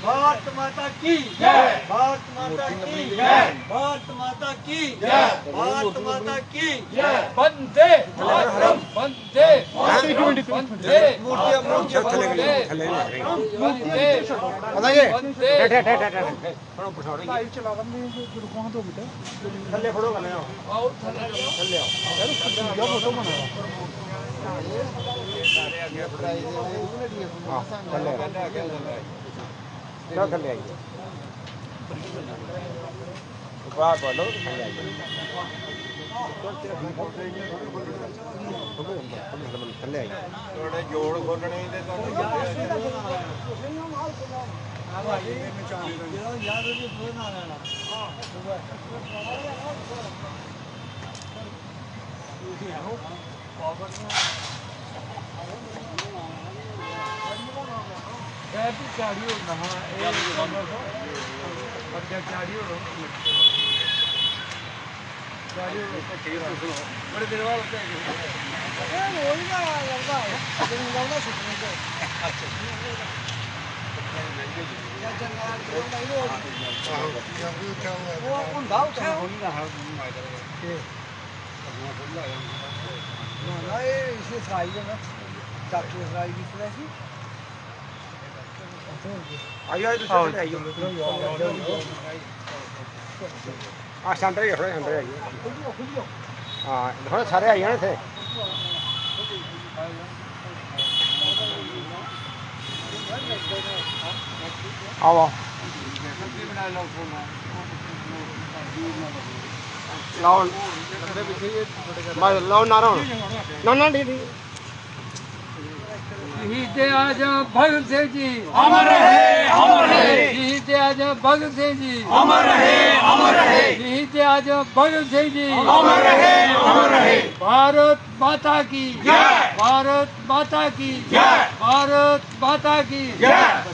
भारत माता की जय, भारत माता की जय, भारत माता की जय, भारत माता की जय। वंदे मातरम, वंदे वंदे थले आइए बात बोलो थले आइए थोड़े जोड़ खोलने चाड़ियो नहा बड़े दिन बाद आइए आइए सेंटर ही थोड़े सेंटर आइए हाँ थोड़े सारे आइए ना थे आओ लाओ लाओ नारा ना ना ठीक शहीद आजम भगत सिंह जी अमर रहे, अमर रहे। शहीद आजम भगत सिंह जी अमर रहे, अमर रहे। शहीद आजम भगत सिंह जी अमर रहे, अमर रहे। भारत माता की जय, भारत माता की जय, भारत माता की जय।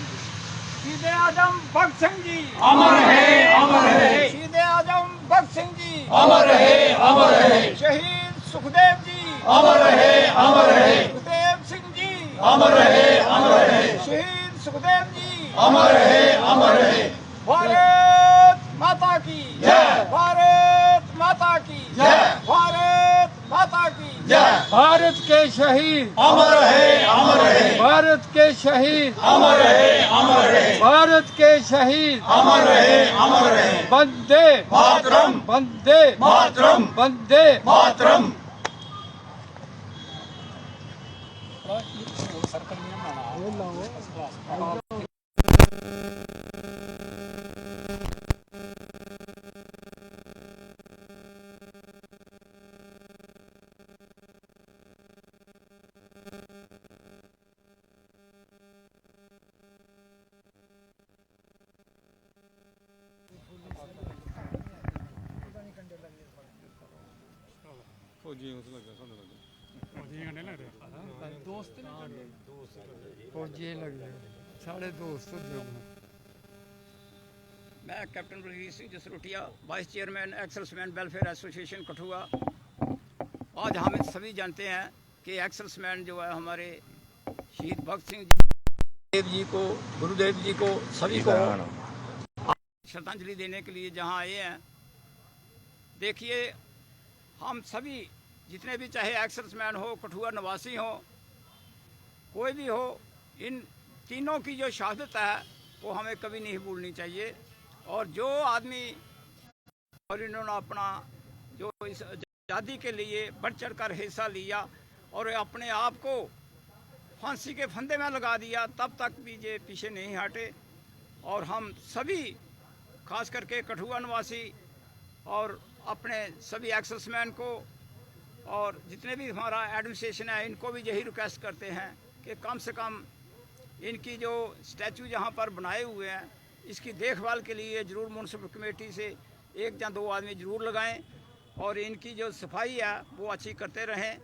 शहीद आजम भगत सिंह जी अमर रहे, अमर रहे। शहीद आजम भगत सिंह जी अमर रहे, अमर रहे। शहीद सुखदेव जी अमर रहे, अमर रहे। सुखदेव सिंह जी अमर रहे, अमर रहे। शहीद सुखदेव जी अमर रहे, अमर रहे। भारत माता की जय, भारत माता की जय, भारत माता की जय। भारत के शहीद अमर रहे, अमर रहे। भारत के शहीद अमर रहे, अमर रहे। भारत के शहीद अमर रहे, अमर रहे। वंदे मातरम, वंदे मातरम, वंदे मातरम। फौजी लग रहे साढ़े दोस्त मैं captain Balvir Singh Jasrotia vice chairman ex serviceman welfare association Kathua. आज हम सभी जानते हैं कि एक्सर्विसमैन जो है हमारे शहीद भगत सिंह जी को, गुरुदेव जी को, सभी को श्रद्धांजलि देने के लिए जहां आए हैं। देखिए, हम सभी जितने भी, चाहे एक्सर्विसमैन हो, कठुआ निवासी हो, कोई भी हो, इन तीनों की जो शहादत है वो हमें कभी नहीं भूलनी चाहिए। और जो आदमी और इन्होंने अपना जो इस आज़ादी के लिए बढ़ चढ़ कर हिस्सा लिया और अपने आप को फांसी के फंदे में लगा दिया, तब तक भी ये पीछे नहीं हटे। और हम सभी खास करके कठुआ निवासी और अपने सभी एक्सर्विसमैन को और जितने भी हमारा एडमिनिस्ट्रेशन है, इनको भी यही रिक्वेस्ट करते हैं कि कम से कम इनकी जो स्टैचू जहाँ पर बनाए हुए हैं, इसकी देखभाल के लिए ज़रूर म्यूनसिपल कमेटी से 1 या 2 आदमी ज़रूर लगाएं और इनकी जो सफाई है वो अच्छी करते रहें।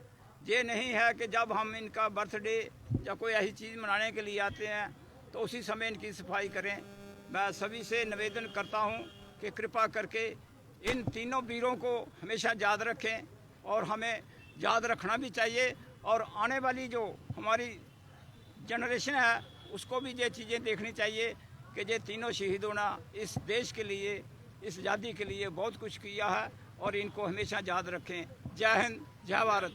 ये नहीं है कि जब हम इनका बर्थडे या कोई ऐसी चीज़ मनाने के लिए आते हैं तो उसी समय इनकी सफाई करें। मैं सभी से निवेदन करता हूं कि कृपा करके इन तीनों वीरों को हमेशा याद रखें और हमें याद रखना भी चाहिए। और आने वाली जो हमारी जनरेशन है उसको भी ये चीज़ें देखनी चाहिए कि ये तीनों शहीदों ने इस देश के लिए, इस आज़ादी के लिए बहुत कुछ किया है और इनको हमेशा याद रखें। जय हिंद, जय भारत।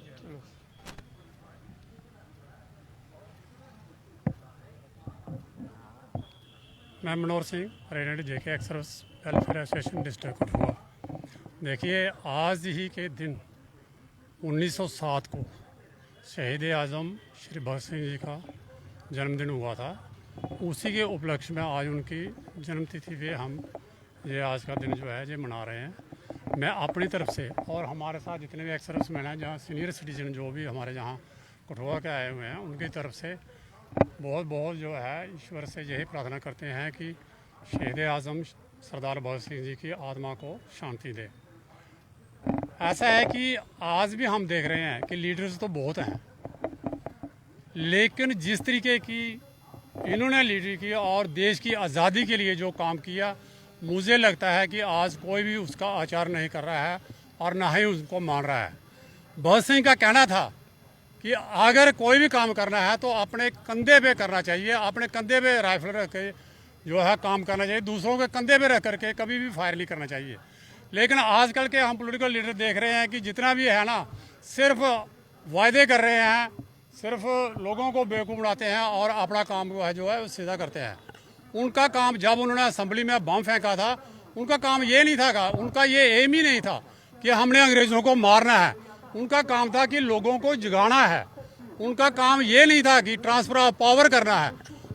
मैं मनोहर सिंह, प्रेसिडेंट जेके accursed welfare association district Kathua. देखिए, आज ही के दिन 1907 को शहीद आज़म श्री भगत सिंह जी का जन्मदिन हुआ था। उसी के उपलक्ष्य में आज उनकी जन्मतिथि पे हम ये आज का दिन जो है ये मना रहे हैं। मैं अपनी तरफ से और हमारे साथ जितने भी एक्सर्विसमैन हैं, जहाँ सीनियर सिटीजन जो भी हमारे यहाँ कठुआ के आए हुए हैं, उनकी तरफ से बहुत बहुत जो है ईश्वर से यही प्रार्थना करते हैं कि शहीद आज़म सरदार भगत सिंह जी की आत्मा को शांति दे। ऐसा है कि आज भी हम देख रहे हैं कि लीडर्स तो बहुत हैं, लेकिन जिस तरीके की इन्होंने लीडर की और देश की आज़ादी के लिए जो काम किया, मुझे लगता है कि आज कोई भी उसका आचार नहीं कर रहा है और ना ही उसको मान रहा है। भगत सिंह का कहना था कि अगर कोई भी काम करना है तो अपने कंधे पे करना चाहिए, अपने कंधे पे राइफल रख के जो है काम करना चाहिए, दूसरों के कंधे पे रख करके कभी भी फायर नहीं करना चाहिए। लेकिन आजकल के हम पॉलिटिकल लीडर देख रहे हैं कि जितना भी है ना, सिर्फ वायदे कर रहे हैं, सिर्फ लोगों को बेवकूफ़ बनाते हैं और अपना काम जो है वो सीधा करते हैं। उनका काम, जब उन्होंने असेंबली में बम फेंका था, उनका काम ये नहीं था, उनका ये एम ही नहीं था कि हमने अंग्रेज़ों को मारना है। उनका काम था कि लोगों को जगाना है। उनका काम ये नहीं था कि ट्रांसफ़र ऑफ पावर करना है।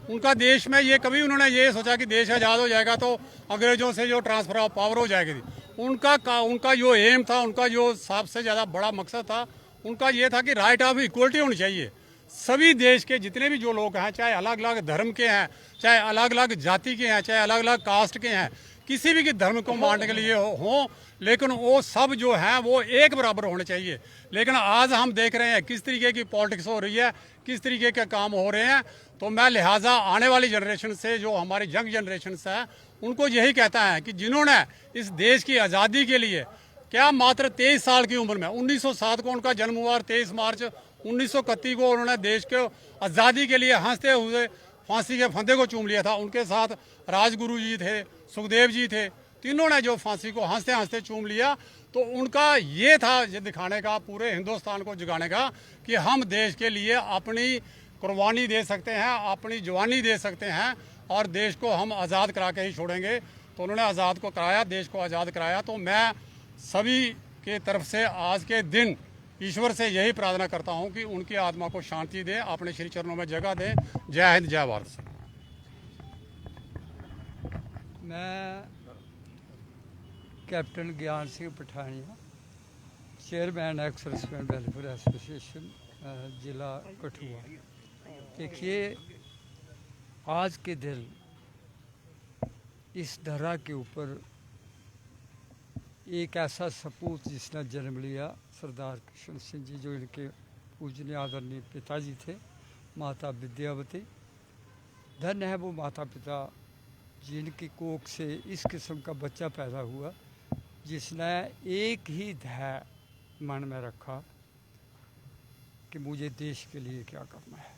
उनका देश में ये कभी उन्होंने ये सोचा कि देश आज़ाद हो जाएगा तो अंग्रेज़ों से जो ट्रांसफ़र ऑफ पावर हो जाएगी। उनका जो एम था, उनका जो सबसे ज़्यादा बड़ा मकसद था, उनका ये था कि राइट ऑफ इक्वलिटी होनी चाहिए। सभी देश के जितने भी जो लोग हैं, चाहे अलग अलग धर्म के हैं, चाहे अलग अलग जाति के हैं, चाहे अलग अलग कास्ट के हैं, किसी भी के धर्म को मानने के लिए हों, लेकिन वो सब जो हैं वो एक बराबर होने चाहिए। लेकिन आज हम देख रहे हैं किस तरीके की पॉलिटिक्स हो रही है, किस तरीके के काम हो रहे हैं। तो मैं लिहाजा आने वाली जनरेशन से, जो हमारी यंग जनरेशन है, उनको यही कहता है कि जिन्होंने इस देश की आज़ादी के लिए क्या मात्र 23 साल की उम्र में, 1907 को उनका जन्म हुआ और 23 मार्च 1931 को उन्होंने देश के आज़ादी के लिए हंसते हुए फांसी के फंदे को चूम लिया था। उनके साथ राजगुरु जी थे, सुखदेव जी थे, तीनों ने जो फांसी को हंसते हंसते चूम लिया। तो उनका ये था ये दिखाने का, पूरे हिंदुस्तान को जगाने का, कि हम देश के लिए अपनी कुर्बानी दे सकते हैं, अपनी जवानी दे सकते हैं और देश को हम आज़ाद करा के ही छोड़ेंगे। तो उन्होंने आज़ाद को कराया, देश को आज़ाद कराया। तो मैं सभी के तरफ से आज के दिन ईश्वर से यही प्रार्थना करता हूं कि उनकी आत्मा को शांति दे, अपने श्री चरणों में जगह दे। जय हिंद, जय भारत। मैं कैप्टन ज्ञान Singh Pathania, chairman ex-serviceman welfare association ज़िला कठुआ। देखिए, आज के दिन इस धरा के ऊपर एक ऐसा सपूत जिसने जन्म लिया, सरदार कृष्ण सिंह जी, जो इनके पूजनीय आदरणीय पिताजी थे, माता विद्यावती। धन्य है वो माता पिता जिनकी कोख से इस किस्म का बच्चा पैदा हुआ, जिसने एक ही ध्येय मन में रखा कि मुझे देश के लिए क्या करना है,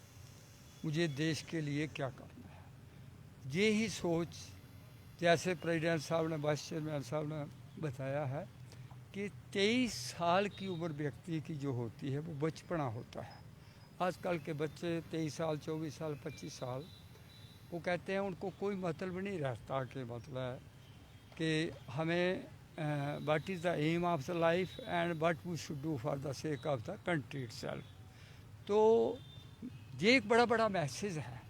मुझे देश के लिए क्या करना है। ये ही सोच, जैसे प्रेसिडेंट साहब ने, वाइस चेयरमैन साहब ने बताया है कि 23 साल की उम्र व्यक्ति की जो होती है वो बचपना होता है। आजकल के बच्चे 23 साल, 24 साल, 25 साल, वो कहते हैं उनको कोई मतलब नहीं रहता कि मतलब कि हमें what is the aim of the life and what we should do for the sake of the country itself. तो ये एक बड़ा बड़ा मैसेज है।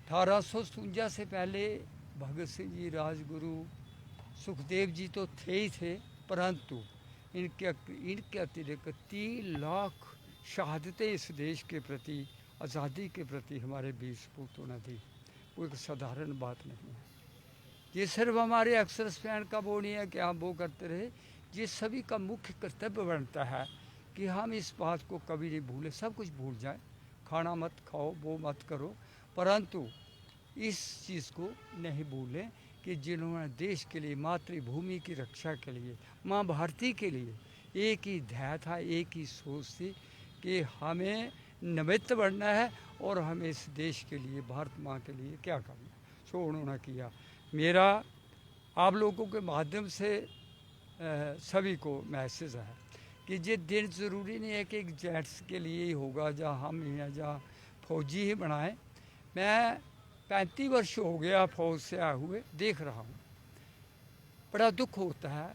1857 से पहले भगत सिंह जी, राजगुरु, सुखदेव जी तो थे ही थे, परंतु इनके अतिरिक्त 3 लाख शहादतें इस देश के प्रति, आज़ादी के प्रति हमारे वीर सपूतों ने दी। वो एक साधारण बात नहीं है। ये सिर्फ हमारे एक्स-सर्विसमैन का वो नहीं है कि हम वो करते रहे। ये सभी का मुख्य कर्तव्य बनता है कि हम इस बात को कभी नहीं भूलें। सब कुछ भूल जाएं, खाना मत खाओ, वो मत करो, परंतु इस चीज़ को नहीं भूलें कि जिन्होंने देश के लिए, मातृभूमि की रक्षा के लिए, माँ भारती के लिए एक ही ध्येय था, एक ही सोच थी कि हमें निमित्त बनना है और हमें इस देश के लिए, भारत माँ के लिए क्या करना, सो उन्होंने किया। मेरा आप लोगों के माध्यम से सभी को मैसेज है कि ये दिन ज़रूरी नहीं है कि एक जेंट्स के लिए ही होगा, जहाँ हम ही हैं, जहाँ फौजी ही बनाएं। मैं 35 वर्ष हो गया फौज से आए हुए, देख रहा हूँ। बड़ा दुख होता है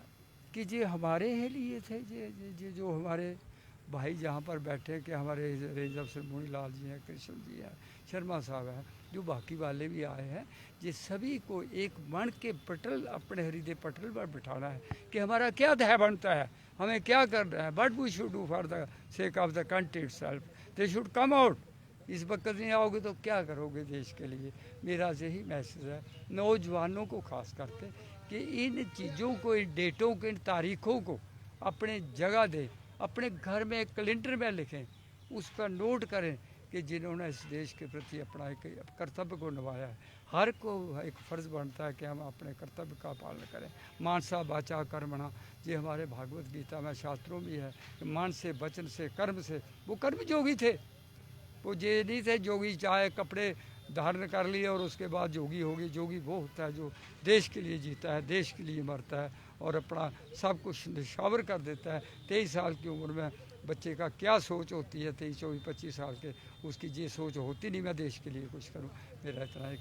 कि ये हमारे ही लिए थे, ये जो हमारे भाई जहाँ पर बैठे, कि हमारे रेंज अफसर मोनी लाल जी हैं, कृष्ण जी हैं, शर्मा साहब हैं, जो बाकी वाले भी आए हैं, ये सभी को एक मन के पटल, अपने हृदय पटल पर बिठाना है कि हमारा क्या ध्येय बनता है, हमें क्या करना है। But we should do for the sake of the country itself, they should come out. इस वक्त नहीं आओगे तो क्या करोगे देश के लिए। मेरा यही मैसेज है नौजवानों को खास करके कि इन चीज़ों को, इन डेटों को, इन तारीखों को अपने जगह दें, अपने घर में एक कैलेंडर में लिखें, उस पर नोट करें कि जिन्होंने इस देश के प्रति अपना एक कर्तव्य को निभाया है। हर को एक फ़र्ज़ बनता है कि हम अपने कर्तव्य का पालन करें। मानसा वाचा कर्मणा, ये हमारे भागवत गीता में, शास्त्रों में है कि मन से, वचन से, कर्म से। वो कर्म जोगी थे, वो ये नहीं थे जोगी चाहे कपड़े धारण कर लिए और उसके बाद जोगी होगी। जोगी वो होता है जो देश के लिए जीता है, देश के लिए मरता है और अपना सब कुछ निछावर कर देता है। 23 साल की उम्र में बच्चे का क्या सोच होती है, 23, 24, 25 साल के, उसकी ये सोच होती नहीं मैं देश के लिए कुछ करूं। मेरा इतना ही